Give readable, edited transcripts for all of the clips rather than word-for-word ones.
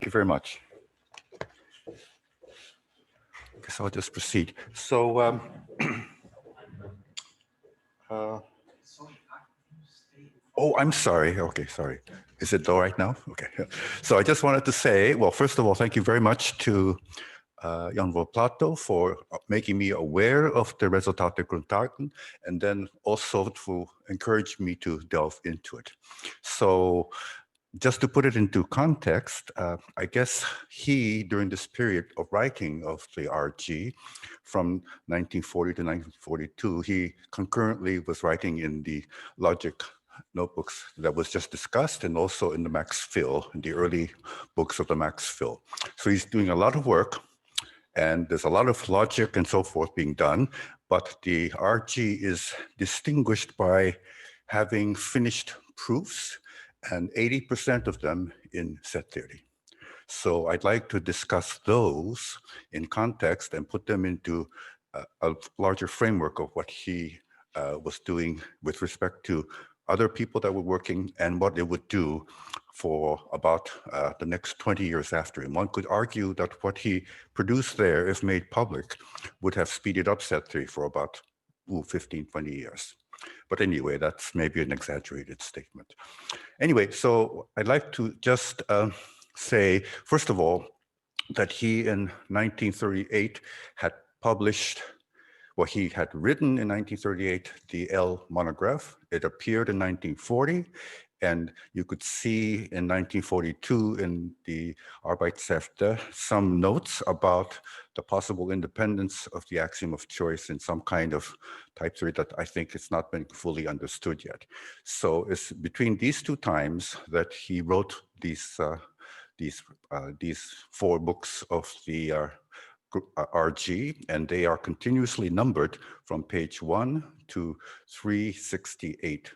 Thank you very much. I guess I'll just proceed. So, oh, I'm sorry. Okay, sorry. Is it all right now? Okay. So I just wanted to say, well, first of all, thank you very much to Jan Plato for making me aware of the Resultate Grundlagen, and then also to encourage me to delve into it. So just to put it into context, I guess he, during this period of writing of the RG from 1940 to 1942, he concurrently was writing in the logic notebooks that was just discussed, and also in the Max Phil, in the early books of the Max Phil. So he's doing a lot of work, and there's a lot of logic and so forth being done, but the RG is distinguished by having finished proofs, and 80% of them in set theory. So I'd like to discuss those in context and put them into a larger framework of what he was doing with respect to other people that were working and what it would do for about the next 20 years after him. One could argue that what he produced there, if made public, would have speeded up set theory for about 15, 20 years. But anyway, that's maybe an exaggerated statement. Anyway, so I'd like to just say, first of all, that he in 1938 had published, well, he had written in 1938 the L monograph. It appeared in 1940, and you could see in 1942 in the Arbeitshefte some notes about the possible independence of the axiom of choice in some kind of type theory that I think it's not been fully understood yet. So it's between these two times that he wrote these 4 books of the RG, and they are continuously numbered from page 1 to 368.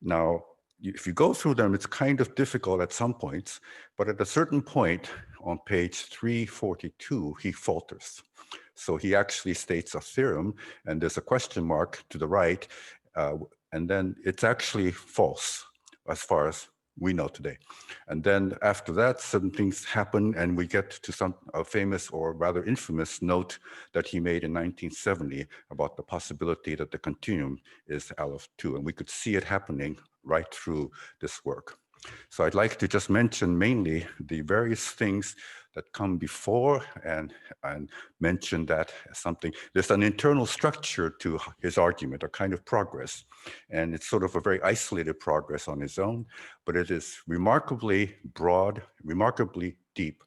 Now, if you go through them, it's kind of difficult at some points, but at a certain point on page 342, he falters. So he actually states a theorem, and there's a question mark to the right, and then it's actually false as far as we know today. And then after that, some things happen, and we get to some famous or rather infamous note that he made in 1970 about the possibility that the continuum is Aleph 2, and we could see it happening right through this work. So I'd like to just mention mainly the various things that come before and mention that as something. There's an internal structure to his argument, a kind of progress, and it's sort of a very isolated progress on its own, but it is remarkably broad, remarkably deep,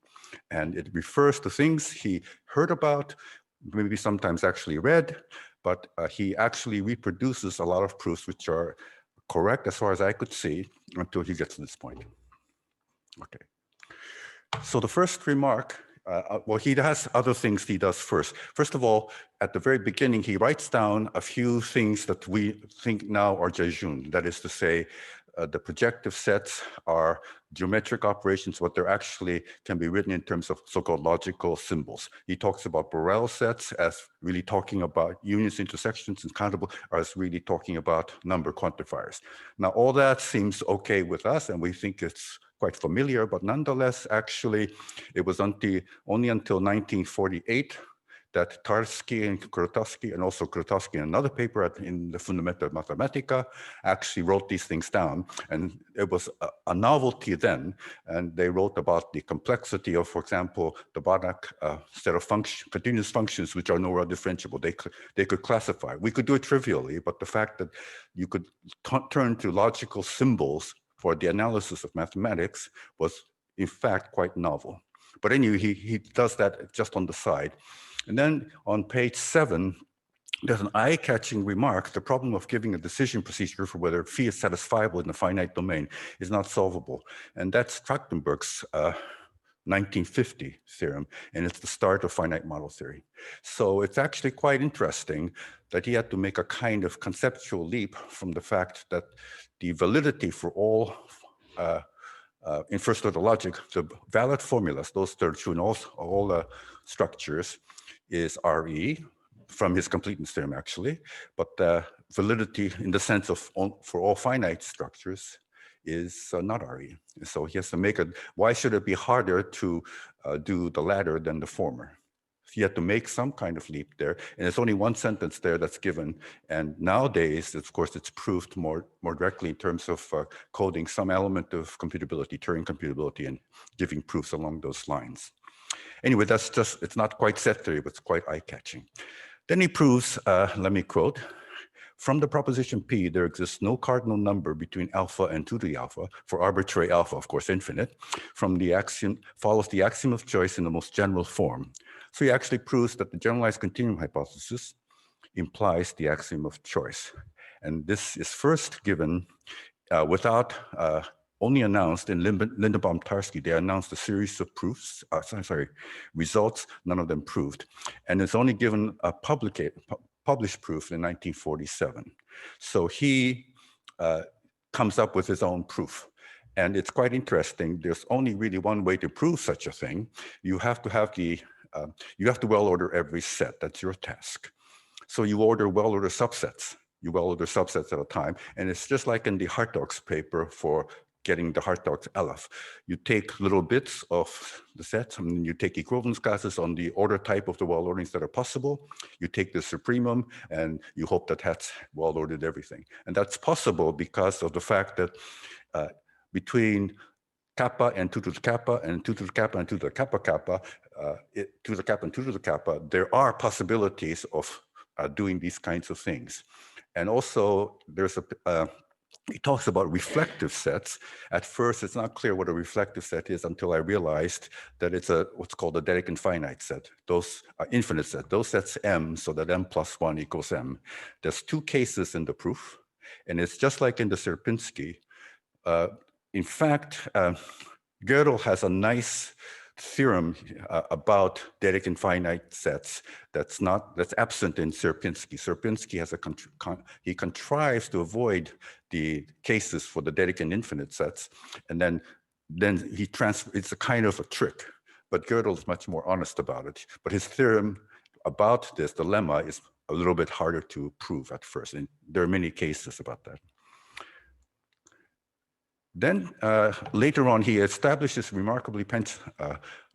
and it refers to things he heard about, maybe sometimes actually read, but he actually reproduces a lot of proofs which are correct as far as I could see until he gets to this point. Okay. So the first remark, well, he has other things he does first. First of all, at the very beginning, he writes down a few things that we think now are jejun. That is to say, the projective sets are geometric operations, but they're actually can be written in terms of so-called logical symbols. He talks about Borel sets as really talking about unions, intersections, and countable as really talking about number quantifiers. Now, all that seems okay with us, and we think it's quite familiar, but nonetheless, actually, it was only until 1948 that Tarski and Krotowski, and also Krotowski in another paper in the Fundamenta Mathematica, actually wrote these things down. And it was a novelty then. And they wrote about the complexity of, for example, the Banach set of continuous functions, which are nowhere differentiable. They could classify. We could do it trivially, but the fact that you could turn to logical symbols for the analysis of mathematics was, in fact, quite novel. But anyway, he does that just on the side. And then on page 7, there's an eye-catching remark. The problem of giving a decision procedure for whether phi is satisfiable in a finite domain is not solvable. And that's Trachtenberg's 1950 theorem, and it's the start of finite model theory. So it's actually quite interesting that he had to make a kind of conceptual leap from the fact that the validity for all in first order logic, the valid formulas, those that are true in all structures, is RE from his completeness theorem, actually. But the validity in the sense of for all finite structures is not RE. So he has to make it, why should it be harder to do the latter than the former? He had to make some kind of leap there, and there's only one sentence there that's given. And nowadays, of course, it's proved more directly in terms of coding some element of computability, Turing computability, and giving proofs along those lines. Anyway, that's just, it's not quite set theory, but it's quite eye-catching. Then he proves, let me quote, from the proposition P, there exists no cardinal number between alpha and 2 to the alpha for arbitrary alpha, of course, infinite, from the axiom, follows the axiom of choice in the most general form. So he actually proves that the generalized continuum hypothesis implies the axiom of choice. And this is first given without, only announced in Lindenbaum-Tarski. They announced a series of proofs, results, none of them proved. And it's only given a published proof in 1947. So he comes up with his own proof. And it's quite interesting. There's only really one way to prove such a thing. You have to have you have to well order every set. That's your task. So you order well order subsets. You well order subsets at a time. And it's just like in the Hartog's paper for getting the Hartog's LF. You take little bits of the sets, and you take equivalence classes on the order type of the well orderings that are possible. You take the supremum, and you hope that that's well ordered everything. And that's possible because of the fact that between kappa and 2 to the kappa and 2 to the kappa and 2 to the kappa kappa, 2 to the kappa and 2 to the kappa, there are possibilities of doing these kinds of things. And also there's he talks about reflective sets. At first, it's not clear what a reflective set is until I realized that it's what's called a Dedekind finite set. Those are infinite set. Those sets M, so that M plus 1 equals M. There's two cases in the proof, and it's just like in the Sierpinski. In fact, Gödel has a nice theorem about Dedekind finite sets that's absent in Sierpinski. Sierpinski has he contrives to avoid the cases for the Dedekind infinite sets, and then it's a kind of a trick. But Gödel is much more honest about it. But his theorem about this dilemma is a little bit harder to prove at first, and there are many cases about that. Then later on, he establishes remarkably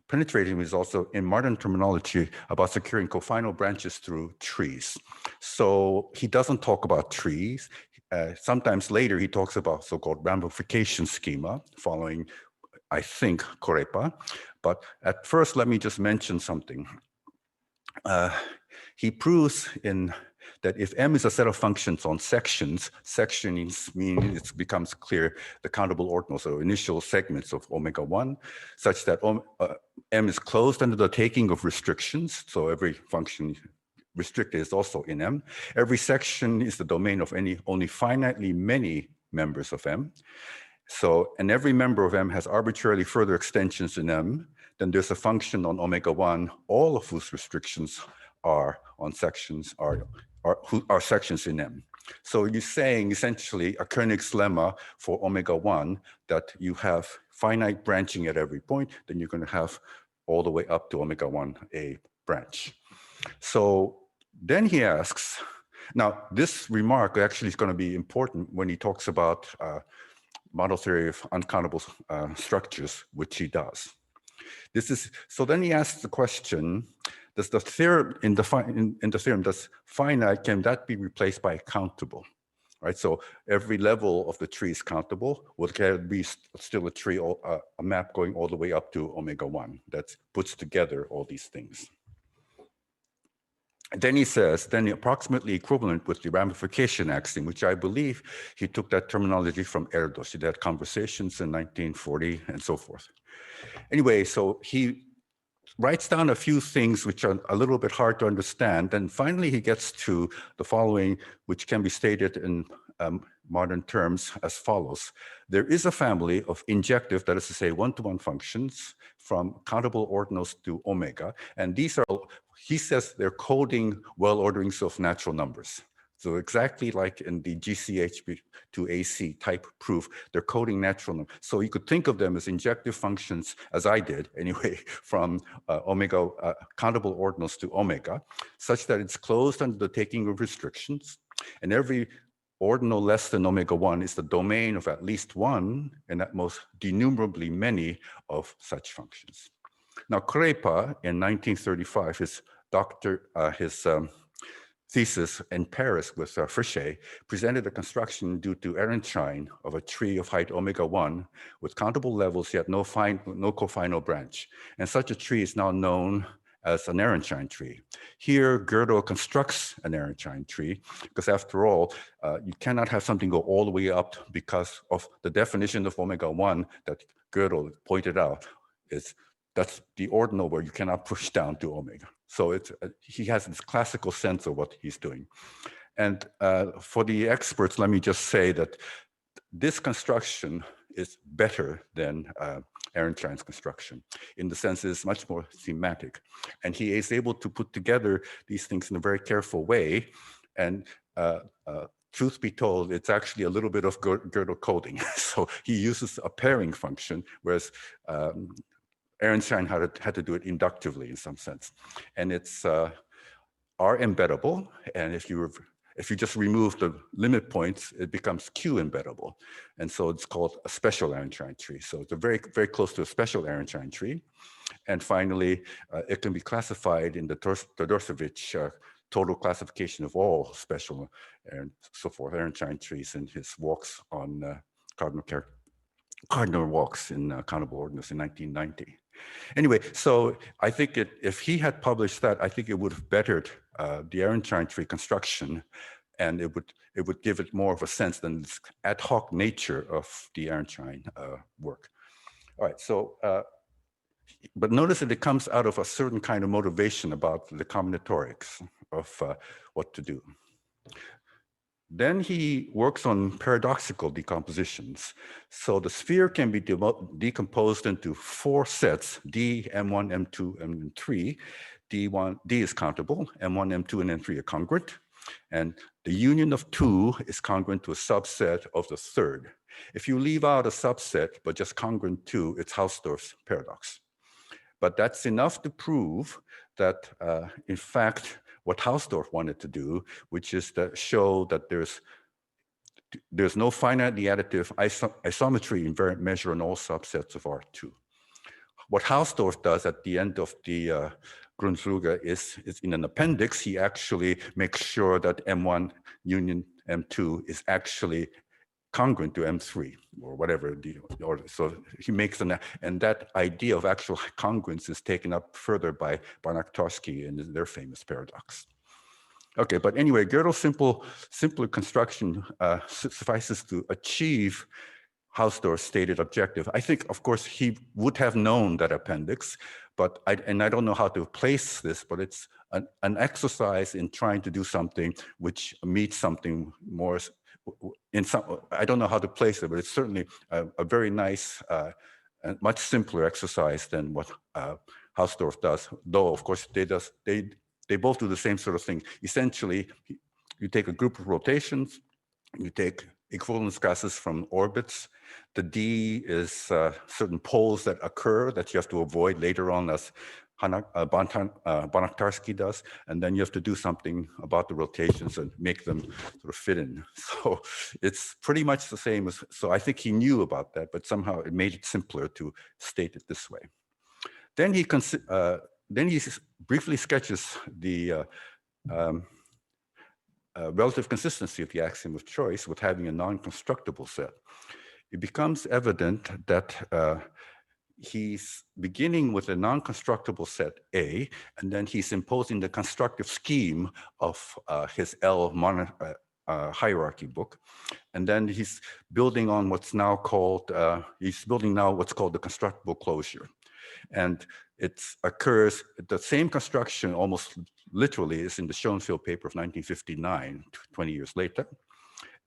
penetrating results in modern terminology about securing cofinal branches through trees. So he doesn't talk about trees. Sometimes later, he talks about so-called ramification schema following, I think, Korepa. But at first, let me just mention something. He proves that if M is a set of functions on sections, sections mean it becomes clear the countable ordinals or initial segments of omega 1, such that M is closed under the taking of restrictions. So every function restricted is also in M. Every section is the domain of only finitely many members of M. So, and every member of M has arbitrarily further extensions in M. Then there's a function on omega 1, all of whose restrictions are on sections, are sections in M. So you're saying essentially a Koenig's lemma for omega 1 that you have finite branching at every point, then you're going to have all the way up to omega 1a branch. So then he asks, now this remark actually is going to be important when he talks about model theory of uncountable structures, which he does. So then he asks the question, does the theorem in the theorem, does finite, can that be replaced by countable? Right, so every level of the tree is countable. Well, can it be still a tree, a map going all the way up to omega 1 that puts together all these things? And then he says, then approximately equivalent with the ramification axiom, which I believe he took that terminology from Erdős. He had conversations in 1940 and so forth. Anyway, so he writes down a few things which are a little bit hard to understand. And finally, he gets to the following, which can be stated in modern terms as follows. There is a family of injective, that is to say, one-to-one functions from countable ordinals to omega. And these are, he says, they're coding well orderings of natural numbers. So exactly like in the GCH to AC type proof, they're coding natural numbers. So you could think of them as injective functions, as I did anyway, from omega, countable ordinals to omega, such that it's closed under the taking of restrictions. And every ordinal less than omega 1 is the domain of at least one, and at most denumerably many of such functions. Now, Crepa in 1935, his thesis in Paris with Frichet presented a construction due to Ehrenstein of a tree of height omega 1 with countable levels yet no cofinal branch. And such a tree is now known as an Ehrenstein tree. Here, Gödel constructs an Ehrenstein tree because after all, you cannot have something go all the way up because of the definition of omega 1 that Gödel pointed out that's the ordinal where you cannot push down to omega. So he has this classical sense of what he's doing. And for the experts, let me just say that this construction is better than Ehrenstein's construction in the sense it's much more thematic. And he is able to put together these things in a very careful way. And truth be told, it's actually a little bit of Gödel coding. So he uses a pairing function, whereas Ehrenstein had to do it inductively in some sense. And it's R embeddable. And if you just remove the limit points, it becomes Q embeddable. And so it's called a special Ehrenstein tree. So it's very, very close to a special Ehrenstein tree. And finally, it can be classified in the Todorcevich total classification of all special and so forth Ehrenstein trees in his walks on Cardinal walks in countable ordinals in 1990. Anyway, so I think if he had published that, I think it would have bettered the Ehrenstein tree construction, and it would give it more of a sense than this ad hoc nature of the Ehrenstein work. All right, so, but notice that it comes out of a certain kind of motivation about the combinatorics of what to do. Then he works on paradoxical decompositions. So the sphere can be decomposed into 4 sets, D, M1, M2, M3. D is countable, M1, M2, and M3 are congruent. And the union of 2 is congruent to a subset of the third. If you leave out a subset, but just congruent to, it's Hausdorff's paradox. But that's enough to prove that, in fact, what Hausdorff wanted to do, which is to show that there's no finitely additive isometry invariant measure in all subsets of R2. What Hausdorff does at the end of the Grundlagen is in an appendix, he actually makes sure that M1 union M2 is actually congruent to M3 or whatever the order. So he makes and that idea of actual congruence is taken up further by Banach-Tarski in their famous paradox. Okay, but anyway, Gödel's simpler construction suffices to achieve Hausdorff's stated objective. I think, of course, he would have known that appendix, but I don't know how to place this, but it's an exercise in trying to do something which meets something more I don't know how to place it, but it's certainly a very nice and much simpler exercise than what Hausdorff does. Though, of course, they both do the same sort of thing. Essentially, you take a group of rotations, you take equivalence classes from orbits. The D is certain poles that occur that you have to avoid later on, as Banach-Tarski does, and then you have to do something about the rotations and make them sort of fit in. So it's pretty much the same as, so I think he knew about that, but somehow it made it simpler to state it this way. Then he briefly sketches the relative consistency of the axiom of choice with having a non-constructible set. It becomes evident that he's beginning with a non-constructible set A, and then he's imposing the constructive scheme of his L hierarchy book. And then he's building on what's now called, what's called the constructible closure. And it occurs, the same construction almost literally is in the Schoenfeld paper of 1959, 20 years later.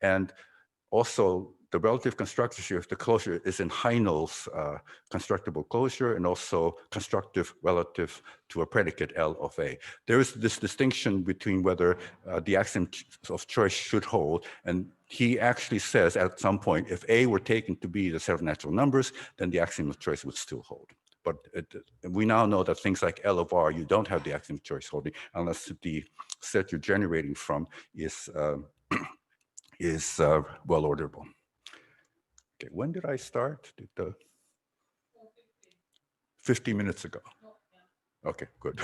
And also the relative constructorship of the closure is in Heinel's constructible closure and also constructive relative to a predicate L of A. There is this distinction between whether the axiom of choice should hold, and he actually says at some point, if A were taken to be the set of natural numbers, then the axiom of choice would still hold. But we now know that things like L of R, you don't have the axiom of choice holding unless the set you're generating from is is well orderable. Okay, when did I start? 50 minutes ago. Okay, good.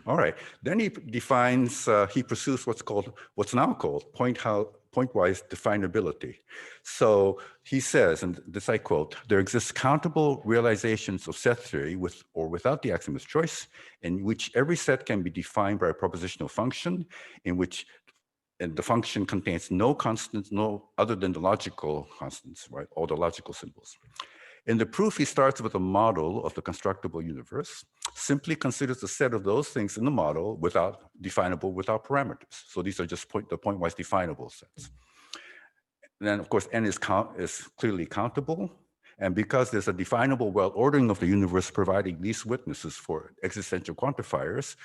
All right. Then he defines, he pursues what's now called pointwise definability. So he says, and this I quote, there exists countable realizations of set theory with or without the axiom of choice, in which every set can be defined by a propositional function, in which and the function contains no constants, no other than the logical constants, right? All the logical symbols. In the proof, he starts with a model of the constructible universe, simply considers a set of those things in the model definable without parameters. So these are just the pointwise definable sets. And then, of course, n is clearly countable. And because there's a definable well-ordering of the universe providing these witnesses for existential quantifiers,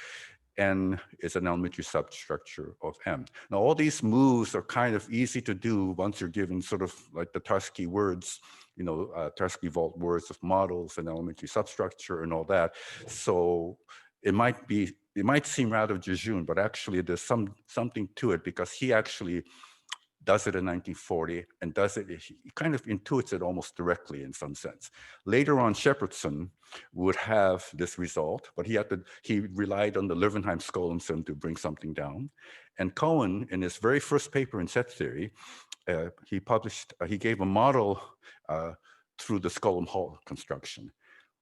n is an elementary substructure of M. Now, all these moves are kind of easy to do once you're given sort of like the Tarski words, Tarski vault words of models and elementary substructure and all that. So it might seem rather jejune, but actually there's something to it, because he actually does it in 1940 and he kind of intuits it almost directly in some sense. Later on, Shepardson would have this result, but he relied on the Löwenheim-Skolem theorem to bring something down. And Cohen, in his very first paper in set theory, he gave a model through the Skolem-Hall construction.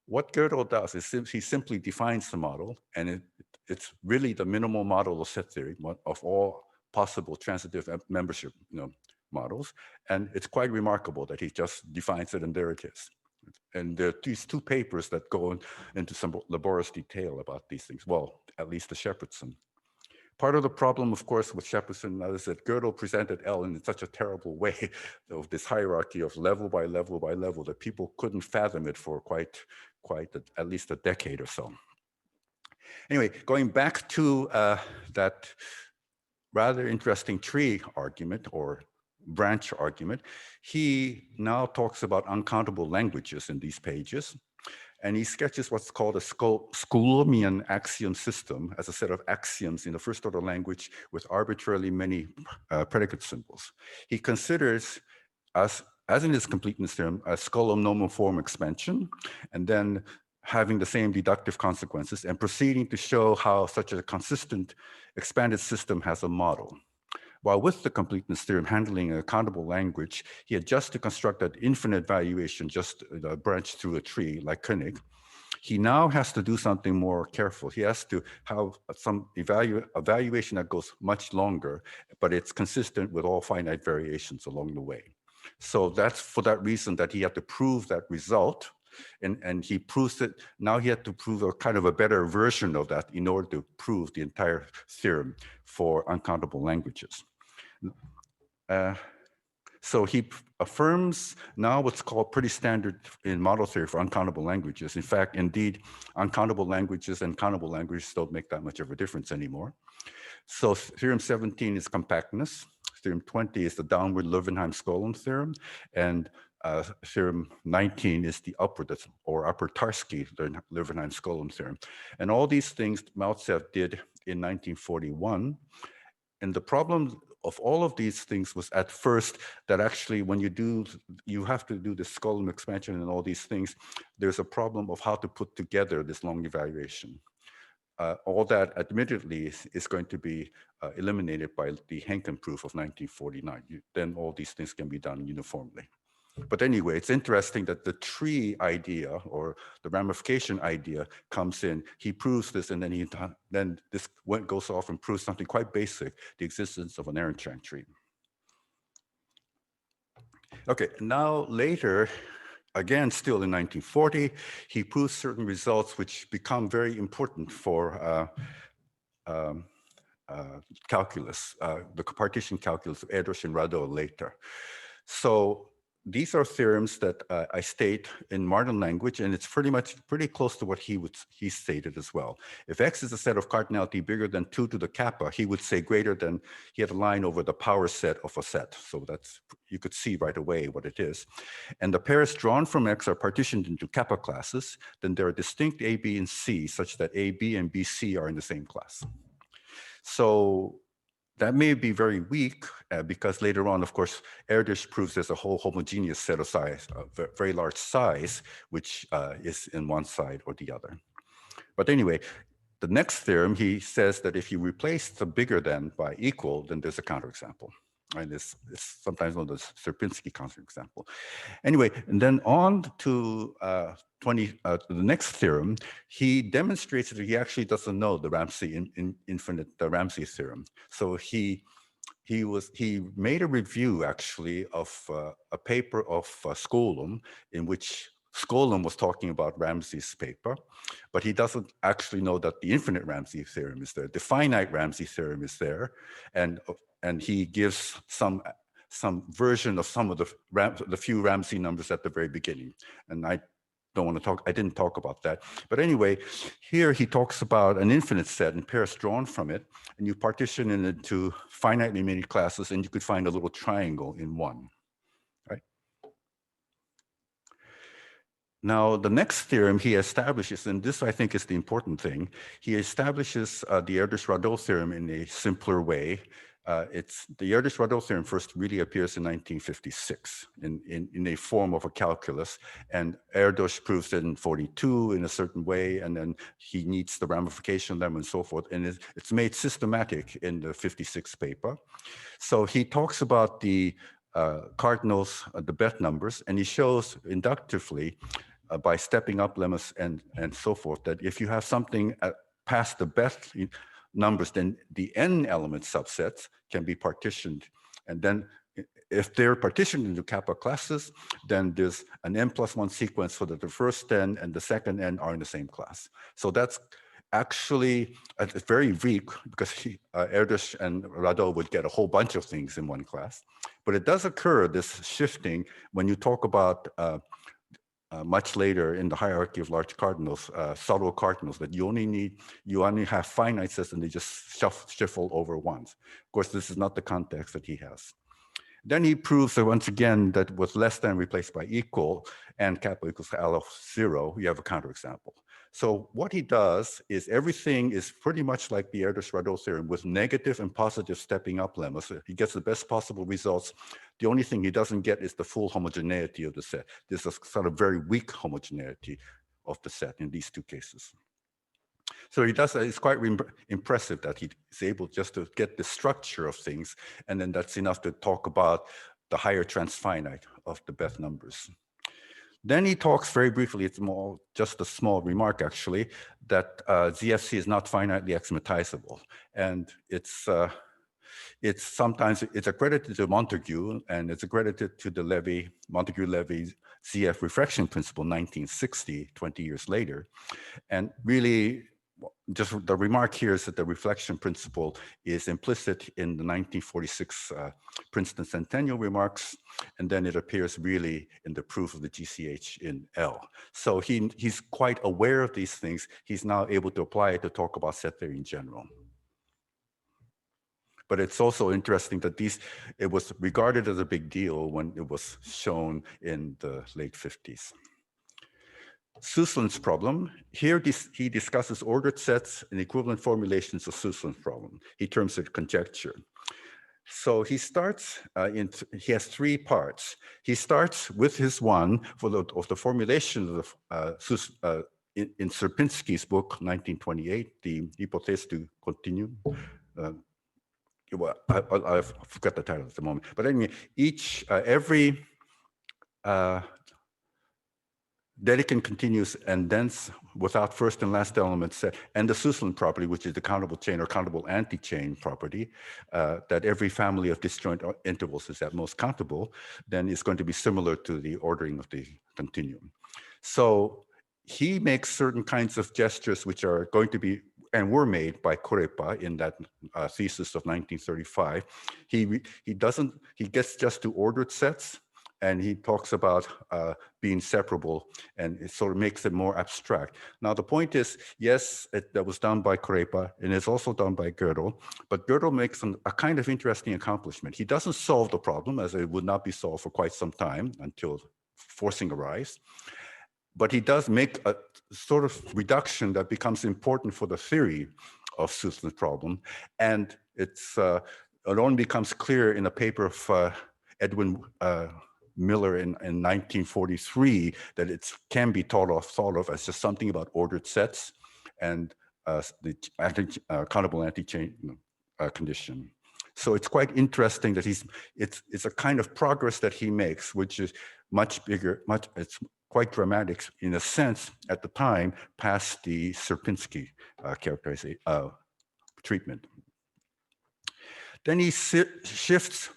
What Gödel does is he simply defines the model, and it's really the minimal model of set theory of all possible transitive membership models. And it's quite remarkable that he just defines it, and there it is. And there are these two papers that go into some laborious detail about these things. Well, at least the Shepardson. Part of the problem, of course, with Shepardson is that Gödel presented L in such a terrible way of this hierarchy of level by level by level that people couldn't fathom it for quite at least a decade or so. Anyway, going back to that rather interesting tree argument or branch argument, he now talks about uncountable languages in these pages. And he sketches what's called a Skolemian axiom system as a set of axioms in the first order language with arbitrarily many predicate symbols. He considers, as in his completeness theorem, a Skolem nomoform expansion, and then having the same deductive consequences and proceeding to show how such a consistent expanded system has a model. While with the completeness theorem handling a countable language, he had just to construct an infinite valuation, just a branch through a tree like Koenig. He now has to do something more careful. He has to have some evaluation that goes much longer, but it's consistent with all finite variations along the way. So that's for that reason that he had to prove that result. And he proves it. Now he had to prove a kind of a better version of that in order to prove the entire theorem for uncountable languages. So he affirms now what's called pretty standard in model theory for uncountable languages. In fact, indeed, uncountable languages and countable languages don't make that much of a difference anymore. So theorem 17 is compactness. Theorem 20 is the downward Löwenheim-Skolem theorem. And theorem 19 is the upward or upper Tarski Löwenheim-Skolem theorem. And all these things Maltsev did in 1941. And the problem of all of these things was at first that actually when you have to do the Skolem expansion and all these things, there's a problem of how to put together this long evaluation. All that admittedly is going to be eliminated by the Henkin proof of 1949. Then all these things can be done uniformly. But anyway, it's interesting that the tree idea or the ramification idea comes in. He proves this, and then this goes off and proves something quite basic, the existence of an Ehrenstrand tree. Okay, now later, again, still in 1940, he proves certain results which become very important for calculus, the partition calculus of Erdestradal later. So these are theorems that I state in modern language, and it's pretty close to what he stated as well. If X is a set of cardinality bigger than 2 to the kappa, he would say greater than, he had a line over the power set of a set. So that's, you could see right away what it is. And the pairs drawn from X are partitioned into kappa classes, then there are distinct A, B, and C such that A, B, and BC are in the same class. So that may be very weak because later on, of course, Erdős proves there's a whole homogeneous set of size, very large size, which is in one side or the other. But anyway, the next theorem, he says that if you replace the bigger than by equal, then there's a counterexample. And it's sometimes known as Sierpinski counterexample. Anyway, and then on to the next theorem, he demonstrates that he actually doesn't know the Ramsey the Ramsey theorem. So he made a review actually of a paper of Skolem in which Skolem was talking about Ramsey's paper, but he doesn't actually know that the infinite Ramsey theorem is there. The finite Ramsey theorem is there, and he gives some version of some of the few Ramsey numbers at the very beginning. And I didn't talk about that. But anyway, here he talks about an infinite set and pairs drawn from it, and you partition it into finitely many classes, and you could find a little triangle in one, right? Now, the next theorem he establishes, and this I think is the important thing, he establishes the Erdős-Radal theorem in a simpler way. The Erdős-Radal theorem first really appears in 1956 in a form of a calculus, and Erdős proves it in 42 in a certain way, and then he needs the ramification lemma and so forth, and it's made systematic in the 56 paper. So he talks about the cardinals, the Bethe numbers, and he shows inductively by stepping up lemmas and so forth that if you have something past the Bethe numbers, then the n element subsets can be partitioned. And then if they're partitioned into kappa classes, then there's an n+1 sequence so that the first n and the second n are in the same class. So that's actually very weak because Erdős and Radal would get a whole bunch of things in one class. But it does occur, this shifting, when you talk about much later in the hierarchy of large cardinals, subtle cardinals, that you only have finite sets and they just shuffle over once. Of course, this is not the context that he has. Then he proves that once again that with less than replaced by equal and kappa equals L of 0, you have a counterexample. So what he does is everything is pretty much like the Erdős-Radal theorem with negative and positive stepping up lemmas. So he gets the best possible results. The only thing he doesn't get is the full homogeneity of the set. There's a sort of very weak homogeneity of the set in these two cases. So he does, it's quite impressive that he is able just to get the structure of things, and then that's enough to talk about the higher transfinite of the Bethe numbers. Then he talks very briefly, it's more just a small remark actually, that ZFC is not finitely axiomatizable. And it's sometimes accredited to Montague, and it's accredited to the Montague-Levy ZF refraction principle, 1960, 20 years later. And really, just the remark here is that the reflection principle is implicit in the 1946 Princeton Centennial remarks, and then it appears really in the proof of the GCH in L. So he's quite aware of these things. He's now able to apply it to talk about set theory in general. But it's also interesting that it was regarded as a big deal when it was shown in the late 50s. Sussland's problem. Here he discusses ordered sets and equivalent formulations of Sussland's problem. He terms it conjecture. So he starts, he has three parts. He starts with his one of the formulation of in Sierpinski's book, 1928, the Hypothèse du continu. Well, I forgot the title at the moment. But anyway, every Dedekind continuous and dense without first and last element set, and the Sussland property, which is the countable chain or countable anti-chain property, that every family of disjoint intervals is at most countable, then it's going to be similar to the ordering of the continuum. So he makes certain kinds of gestures which are going to be, and were made by Kurepa in that thesis of 1935. He gets just to ordered sets, and he talks about being separable, and it sort of makes it more abstract. Now, the point is, yes, that was done by Kurepa, and it's also done by Gödel, but Gödel makes a kind of interesting accomplishment. He doesn't solve the problem, as it would not be solved for quite some time until forcing arrives, but he does make a sort of reduction that becomes important for the theory of Sussland's problem, and it's it only becomes clear in a paper of Edwin Miller in 1943 that it can be thought of as just something about ordered sets and the countable anti-chain condition. So it's quite interesting that it's a kind of progress that he makes, which is much bigger, it's quite dramatic in a sense at the time past the Sierpinski characterization treatment. Then he shifts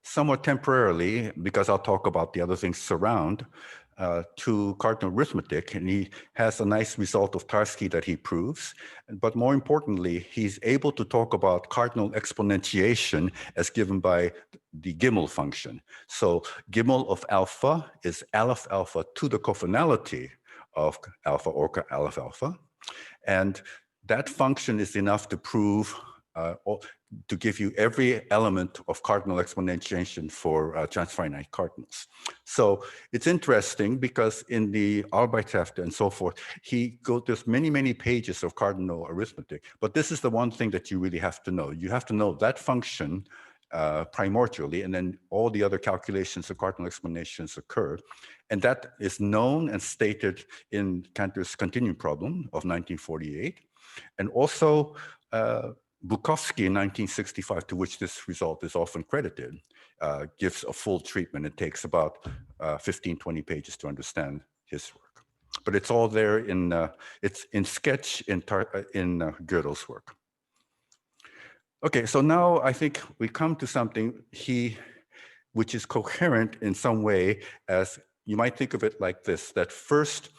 somewhat temporarily, because I'll talk about the other things surround, to cardinal arithmetic, and he has a nice result of Tarski that he proves. But more importantly, he's able to talk about cardinal exponentiation as given by the Gimel function. So Gimel of alpha is Aleph alpha to the cofinality of alpha or Aleph alpha. And that function is enough to prove to give you every element of cardinal exponentiation for transfinite cardinals. So it's interesting because in the Arbeitshefte and so forth, he goes, there's many, many pages of cardinal arithmetic, but this is the one thing that you really have to know. You have to know that function primordially, and then all the other calculations of cardinal explanations occur. And that is known and stated in Cantor's continuum problem of 1948. And also, Bukowski in 1965, to which this result is often credited, gives a full treatment. It takes about 15, 20 pages to understand his work. But it's all there it's in sketch in Gödel's work. Okay, so now I think we come to something which is coherent in some way, as you might think of it like this, that first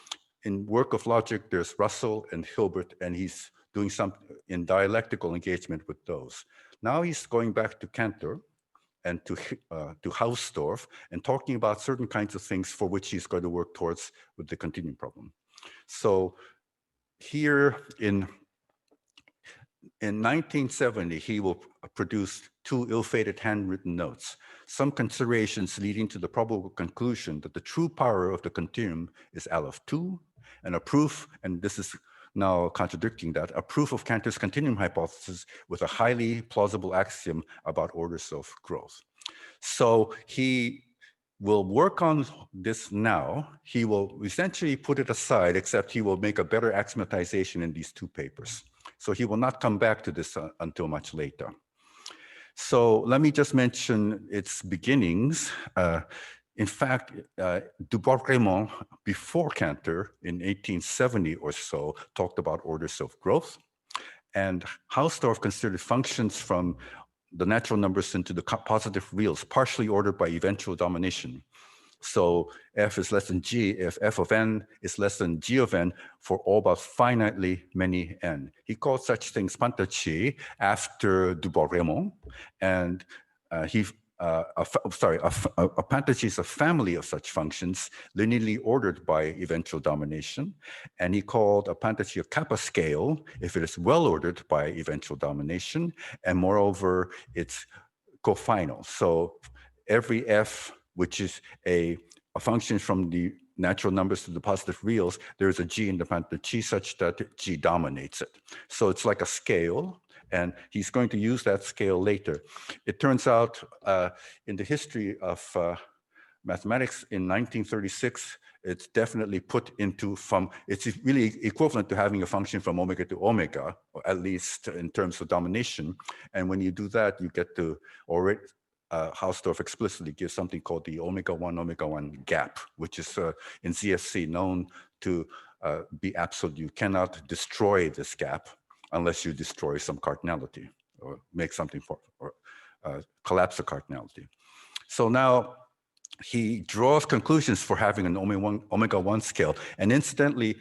in work of logic, there's Russell and Hilbert, and he's doing something in dialectical engagement with those. Now he's going back to Cantor and to Hausdorff and talking about certain kinds of things for which he's going to work towards with the continuum problem. So here in 1970, he will produce two ill-fated handwritten notes, some considerations leading to the probable conclusion that the true power of the continuum is Aleph 2, and a proof, and this is now contradicting that, a proof of Cantor's continuum hypothesis with a highly plausible axiom about orders of growth. So he will work on this now. He will essentially put it aside, except he will make a better axiomatization in these two papers. So he will not come back to this until much later. So let me just mention its beginnings. In fact, du Bois-Reymond, before Cantor in 1870 or so, talked about orders of growth. And Hausdorff considered functions from the natural numbers into the positive reals, partially ordered by eventual domination. So f is less than g if f of n is less than g of n for all but finitely many n. He called such things pantachi after du Bois-Reymond, and a pantachi is a family of such functions linearly ordered by eventual domination, and he called a pantachi a kappa scale if it is well ordered by eventual domination, and moreover, it's cofinal. So every f, which is a function from the natural numbers to the positive reals, there's a g in the pantachi such that g dominates it. So it's like a scale, and he's going to use that scale later. It turns out in the history of mathematics in 1936, it's definitely put into it's really equivalent to having a function from omega to omega, or at least in terms of domination. And when you do that, you get to already, Hausdorff explicitly gives something called the omega-1 gap, which is in ZSC known to be absolute. You cannot destroy this gap unless you destroy some cardinality or make something collapse the cardinality. So now he draws conclusions for having an omega-1 scale. And incidentally,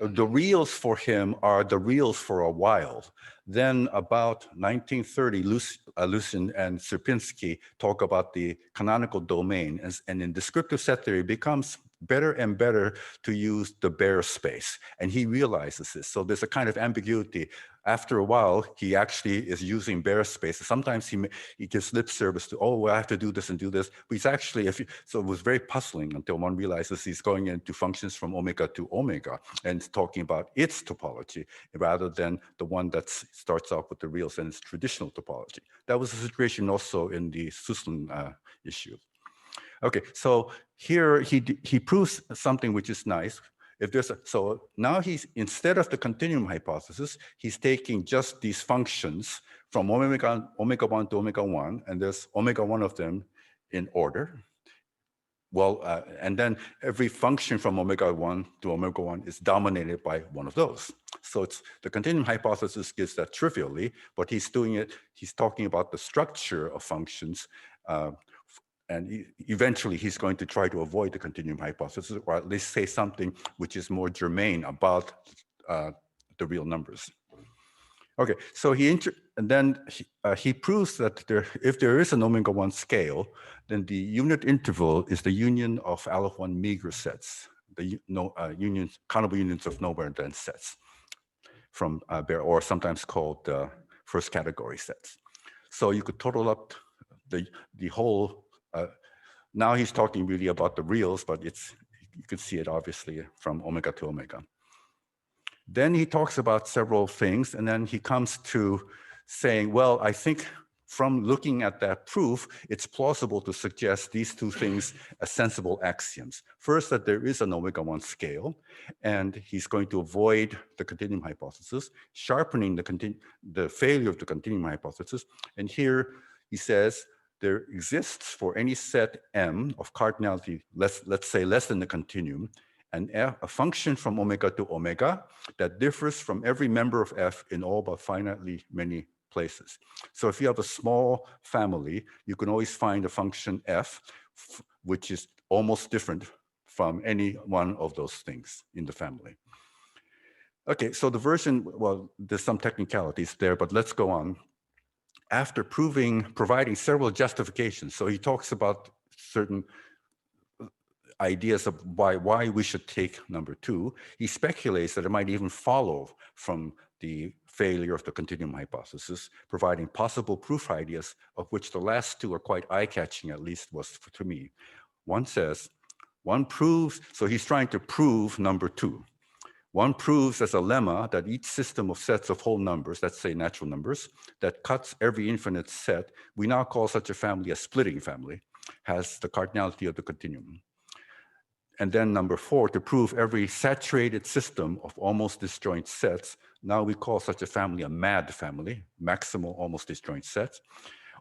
the reals for him are the reals for a while. Then about 1930, Lucien and Sierpinski talk about the canonical domain. And in descriptive set theory, it becomes better and better to use the bare space. And he realizes this. So there's a kind of ambiguity. after a while, he actually is using bare spaces. Sometimes he gives lip service to, oh, well, I have to do this and do this. But he's actually, so it was very puzzling until one realizes he's going into functions from omega to omega and talking about its topology rather than the one that starts off with the reals and its traditional topology. That was the situation also in the Suslin issue. Okay, so here he proves something which is nice. If there's so now he's, instead of the continuum hypothesis, he's taking just these functions from omega 1 to omega 1, and there's omega 1 of them in order. Well, and then every function from omega 1 to omega 1 is dominated by one of those. So it's the continuum hypothesis gives that trivially, but he's doing it, he's talking about the structure of functions, and eventually he's going to try to avoid the continuum hypothesis, or at least say something which is more germane about the real numbers. Okay, so he proves that if there is an omega 1 scale, then the unit interval is the union of aleph 1 meager sets, the countable unions of nowhere dense sets from or sometimes called first category sets. So you could total up the whole. Now he's talking really about the reals, but you could see it obviously from omega to omega. Then he talks about several things, and then he comes to saying, well, I think from looking at that proof, it's plausible to suggest these two things as sensible axioms. First, that there is an omega 1 scale, and he's going to avoid the continuum hypothesis, sharpening the failure of the continuum hypothesis. And here he says, there exists for any set M of cardinality, let's say less than the continuum, and a function from omega to omega that differs from every member of F in all but finitely many places. So if you have a small family, you can always find a function F, which is almost different from any one of those things in the family. Okay, so the version, well, there's some technicalities there, but let's go on. After providing several justifications, so he talks about certain ideas of why we should take number 2, he speculates that it might even follow from the failure of the continuum hypothesis, providing possible proof ideas, of which the last 2 are quite eye-catching, at least was to me. One says, one proves, so he's trying to prove number 2. One proves as a lemma that each system of sets of whole numbers, let's say natural numbers, that cuts every infinite set, we now call such a family a splitting family, has the cardinality of the continuum. And then number 4, to prove every saturated system of almost disjoint sets, now we call such a family a mad family, maximal almost disjoint sets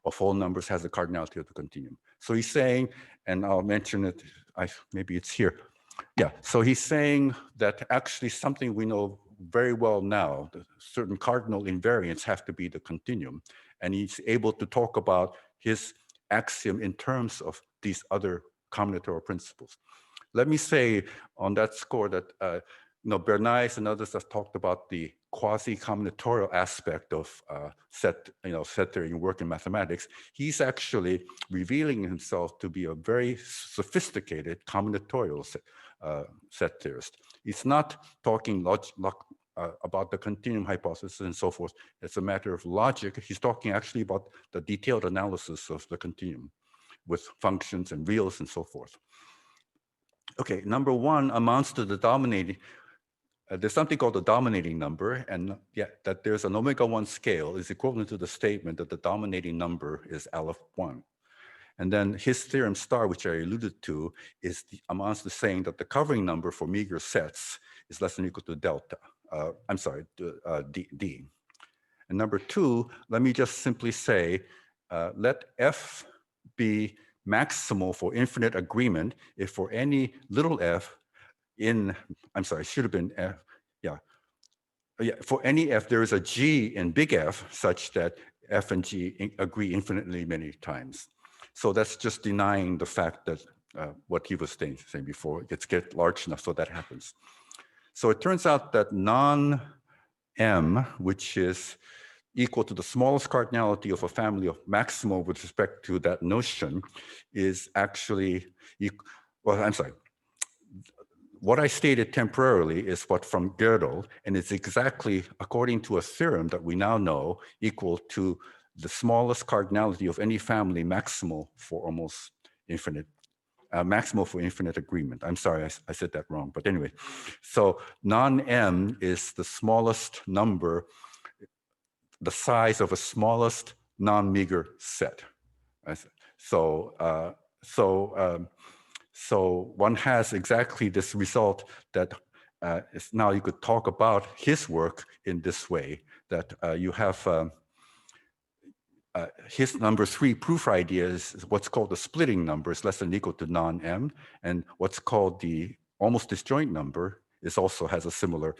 of whole numbers has the cardinality of the continuum. So he's saying, and I'll mention it, maybe it's here. Yeah, so he's saying that actually something we know very well now, the certain cardinal invariants have to be the continuum. And he's able to talk about his axiom in terms of these other combinatorial principles. Let me say on that score that Bernays and others have talked about the quasi-combinatorial aspect of set theory and work in mathematics. He's actually revealing himself to be a very sophisticated combinatorial set theorist. He's not talking about the continuum hypothesis and so forth. It's a matter of logic. He's talking actually about the detailed analysis of the continuum with functions and reals and so forth. Okay, number 1 amounts to the dominating, there's something called the dominating number, and that there's an omega 1 scale is equivalent to the statement that the dominating number is aleph 1. And then his theorem star, which I alluded to, amounts to saying that the covering number for meager sets is less than or equal to delta. D. And number 2, let me just simply say, let F be maximal for infinite agreement if for any little f should have been F, for any f there is a G in big F such that F and G agree infinitely many times. So that's just denying the fact that what he was saying before, it gets large enough so that happens. So it turns out that non-M, which is equal to the smallest cardinality of a family of maximal with respect to that notion, is actually, what I stated temporarily is what from Gödel, and it's exactly according to a theorem that we now know equal to the smallest cardinality of any family maximal for almost infinite, maximal for infinite agreement. I'm sorry, I said that wrong, but anyway. So non-M is the smallest number, the size of a smallest non-meager set. So one has exactly this result that now you could talk about his work in this way, that you have his number 3 proof idea is what's called the splitting number is less than or equal to non-M, and what's called the almost disjoint number is also has a similar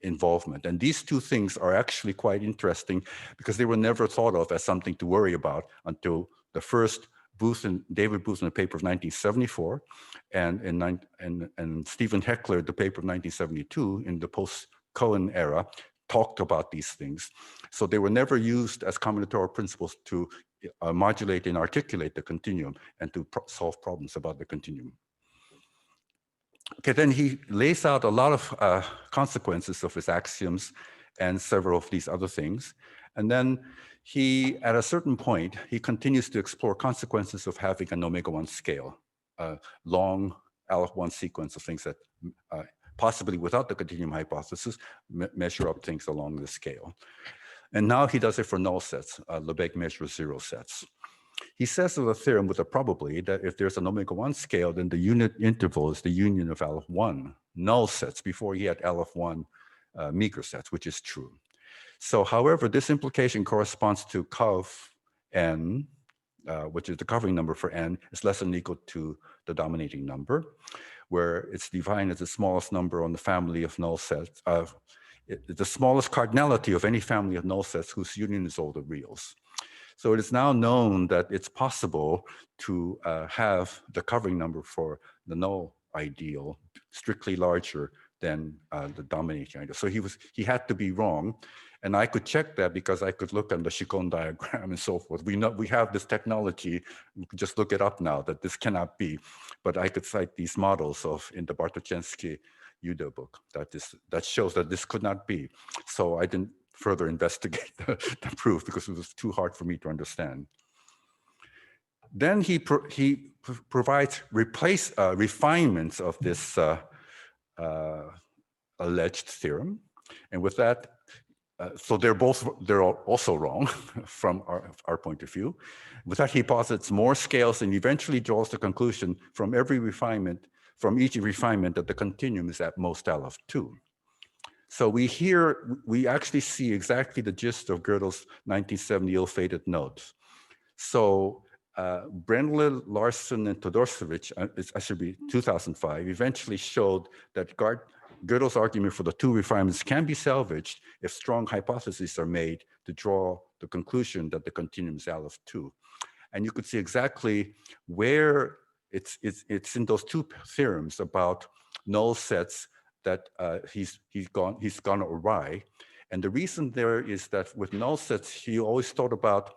involvement. And these two things are actually quite interesting because they were never thought of as something to worry about until the first David Booth in the paper of 1974, and Stephen Heckler, the paper of 1972 in the post-Cohen era, talked about these things. So they were never used as combinatorial principles to modulate and articulate the continuum and to solve problems about the continuum. Okay, then he lays out a lot of consequences of his axioms and several of these other things. And then he, at a certain point, he continues to explore consequences of having an omega-1 scale, a long Aleph-1 sequence of things that possibly without the continuum hypothesis, measure up things along the scale. And now he does it for null sets. Lebesgue measures 0 sets. He says of the theorem with a probability that if there's an omega-1 scale, then the unit interval is the union of Aleph-1 null sets before he had Aleph-1 meager sets, which is true. So however, this implication corresponds to cov n, which is the covering number for n, is less than or equal to the dominating number, where it's defined as the smallest number on the family of null sets, the smallest cardinality of any family of null sets whose union is all the reals. So it is now known that it's possible to have the covering number for the null ideal strictly larger than the dominating ideal. So he had to be wrong. And I could check that because I could look at the Shikon diagram and so forth. We have this technology, we could just look it up now that this cannot be. But I could cite these models in the Bartoszewski Yudo book that shows that this could not be. So I didn't further investigate the proof because it was too hard for me to understand. Then he provides refinements of this alleged theorem. And with that, so they're also wrong from our point of view. With that, he posits more scales and eventually draws the conclusion from every refinement, from each refinement, that the continuum is at most Aleph-2. So we actually see exactly the gist of Gödel's 1970 ill-fated notes. So Brendle, Larson, and Todorcevich, it should be 2005, eventually showed that Gödel's argument for the two refinements can be salvaged if strong hypotheses are made to draw the conclusion that the continuum is Aleph-2. And you could see exactly where it's in those two theorems about null sets that he's gone awry. And the reason there is that with null sets, he always thought about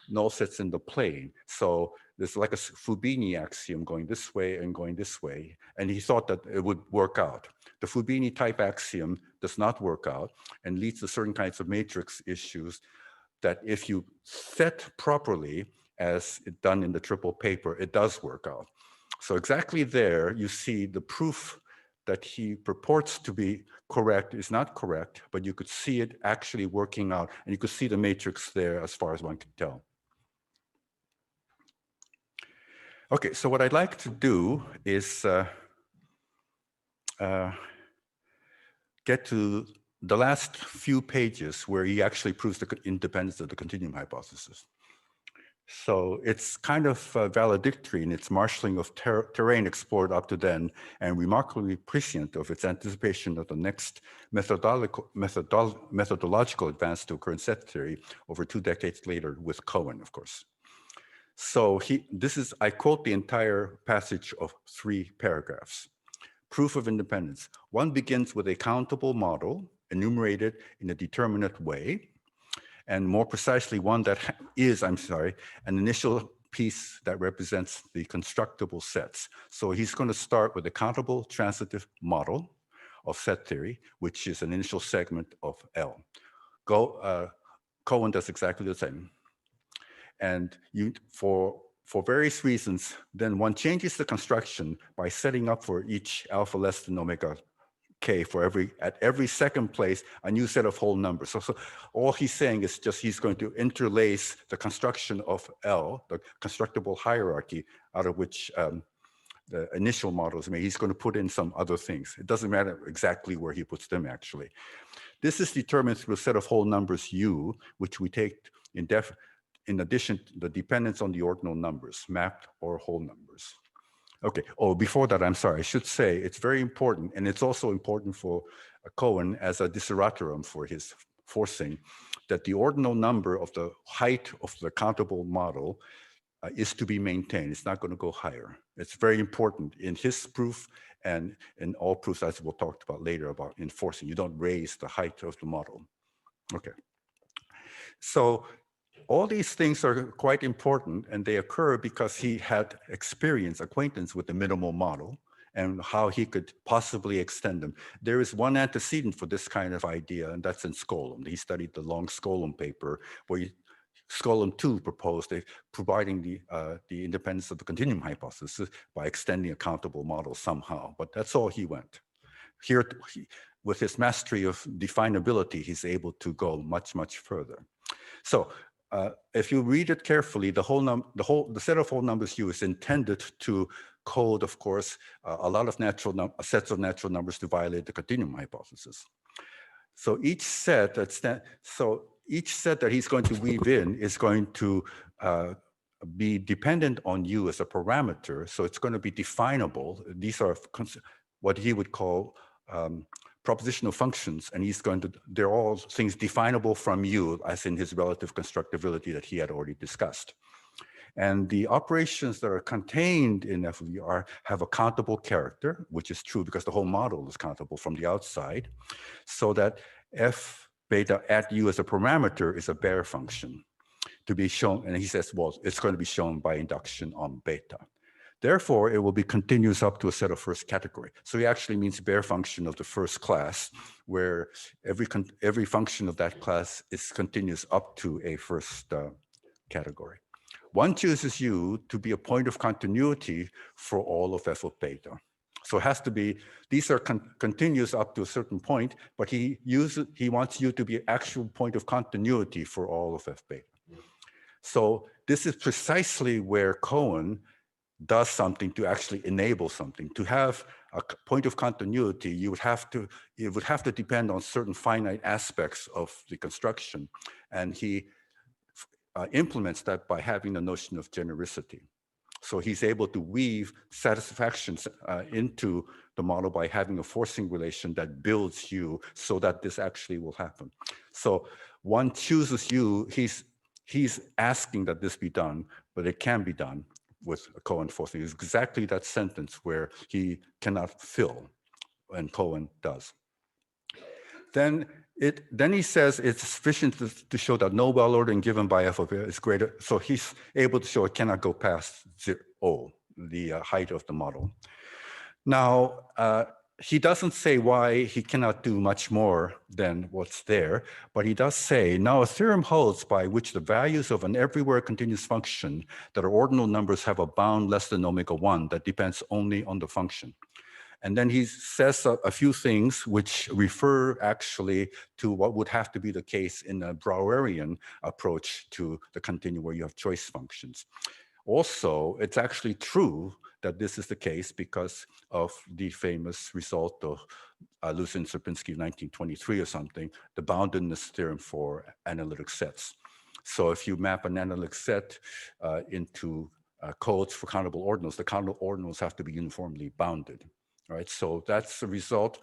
null sets in the plane. So there's like a Fubini axiom going this way and going this way. And he thought that it would work out. The Fubini type axiom does not work out and leads to certain kinds of matrix issues that if you set properly, as done in the triple paper, it does work out. So exactly there, you see the proof that he purports to be correct is not correct, but you could see it actually working out, and you could see the matrix there as far as one can tell. Okay, so what I'd like to do is get to the last few pages where he actually proves the independence of the continuum hypothesis. So it's kind of valedictory in its marshalling of terrain explored up to then, and remarkably prescient of its anticipation of the next methodological advance to occur in set theory over 2 decades later with Cohen, of course. So I quote the entire passage of 3 paragraphs. Proof of independence. One begins with a countable model enumerated in a determinate way, and more precisely one that is, an initial piece that represents the constructible sets. So he's going to start with the countable transitive model of set theory, which is an initial segment of L. Cohen does exactly the same. And for various reasons, then one changes the construction by setting up for each alpha less than omega k for at every second place a new set of whole numbers. So all he's saying is just he's going to interlace the construction of L, the constructible hierarchy, out of which the initial model is made. He's going to put in some other things. It doesn't matter exactly where he puts them, actually. This is determined through a set of whole numbers U, which we take in addition to the dependence on the ordinal numbers, mapped or whole numbers. Okay, oh, before that, I'm sorry, I should say it's very important, and it's also important for Cohen as a desideratum for his forcing, that the ordinal number of the height of the countable model is to be maintained. It's not going to go higher. It's very important in his proof and in all proofs, as we'll talk about later about enforcing. You don't raise the height of the model. Okay. So all these things are quite important, and they occur because he had acquaintance with the minimal model and how he could possibly extend them. There is one antecedent for this kind of idea, and that's in Skolem. He studied the long Skolem paper, where Skolem 2 proposed providing the independence of the continuum hypothesis by extending a countable model somehow, but that's all he went. Here, with his mastery of definability, he's able to go much, much further. So if you read it carefully, the set of whole numbers U is intended to code, of course, a lot of sets of natural numbers to violate the continuum hypothesis. So each set that he's going to weave in is going to be dependent on U as a parameter. So it's going to be definable. These are what he would call propositional functions, and they're all things definable from U, as in his relative constructibility that he had already discussed. And the operations that are contained in FV have a countable character, which is true because the whole model is countable from the outside, so that F beta at U as a parameter is a Baire function to be shown. And he says, well, it's going to be shown by induction on beta. Therefore, it will be continuous up to a set of first category. So he actually means Baire function of the first class, where every function of that class is continuous up to a first category. One chooses U to be a point of continuity for all of F of beta. So it has to be, these are continuous up to a certain point, but he wants U to be an actual point of continuity for all of F beta. So this is precisely where Cohen does something to actually enable something. To have a point of continuity, it would have to depend on certain finite aspects of the construction. And he implements that by having the notion of genericity. So he's able to weave satisfactions into the model by having a forcing relation that builds U so that this actually will happen. So one chooses U, he's asking that this be done, but it can be done with Cohen forcing. It's exactly that sentence where he cannot fill, and Cohen does. Then he says it's sufficient to show that no well ordering given by F of A is greater. So he's able to show it cannot go past 0, the height of the model. Now, he doesn't say why he cannot do much more than what's there, but he does say, now a theorem holds by which the values of an everywhere continuous function that are ordinal numbers have a bound less than omega 1 that depends only on the function. And then he says a few things which refer actually to what would have to be the case in a Brauerian approach to the continuum where you have choice functions. Also, it's actually true that this is the case because of the famous result of Lucien Sierpinski 1923 or something, the boundedness theorem for analytic sets. So if you map an analytic set into codes for countable ordinals, the countable ordinals have to be uniformly bounded. All right, so that's the result.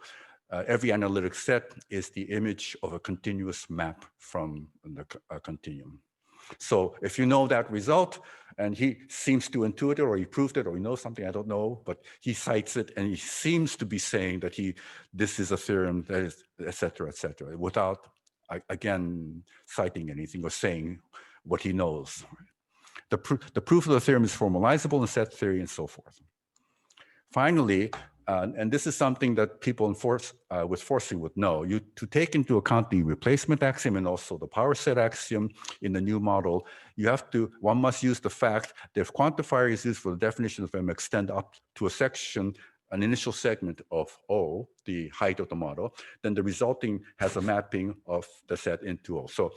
Every analytic set is the image of a continuous map from the continuum. So if you know that result, and he seems to intuit it, or he proved it, or he knows something, I don't know, but he cites it, and he seems to be saying that this is a theorem that is, et cetera, without, again, citing anything or saying what he knows. the proof of the theorem is formalizable in set theory and so forth. Finally, and this is something that people with forcing would know, to take into account the replacement axiom and also the power set axiom in the new model, one must use the fact that if quantifier is used for the definition of M extend up to a section, an initial segment of O, the height of the model, then the resulting has a mapping of the set into O. So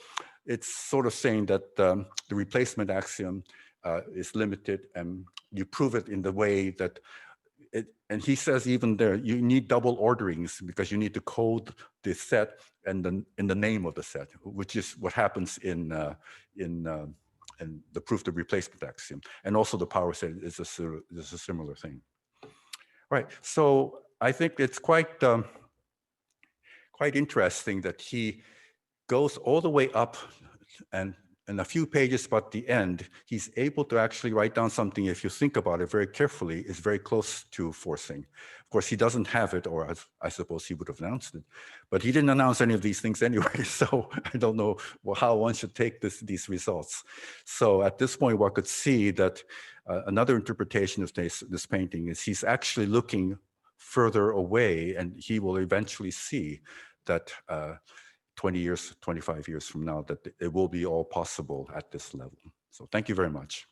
it's sort of saying that the replacement axiom is limited, and you prove it in the way that and he says even there, you need double orderings because you need to code the set and in the name of the set, which is what happens in the proof of replacement axiom. And also the power set is a similar thing. Right, so I think it's quite interesting that he goes all the way up and in a few pages, but at the end, he's able to actually write down something, if you think about it very carefully, is very close to forcing. Of course, he doesn't have it, or I suppose he would have announced it, but he didn't announce any of these things anyway, so I don't know how one should take these results. So at this point, one could see that another interpretation of this painting is he's actually looking further away, and he will eventually see that 20 years, 25 years from now, that it will be all possible at this level. So thank you very much.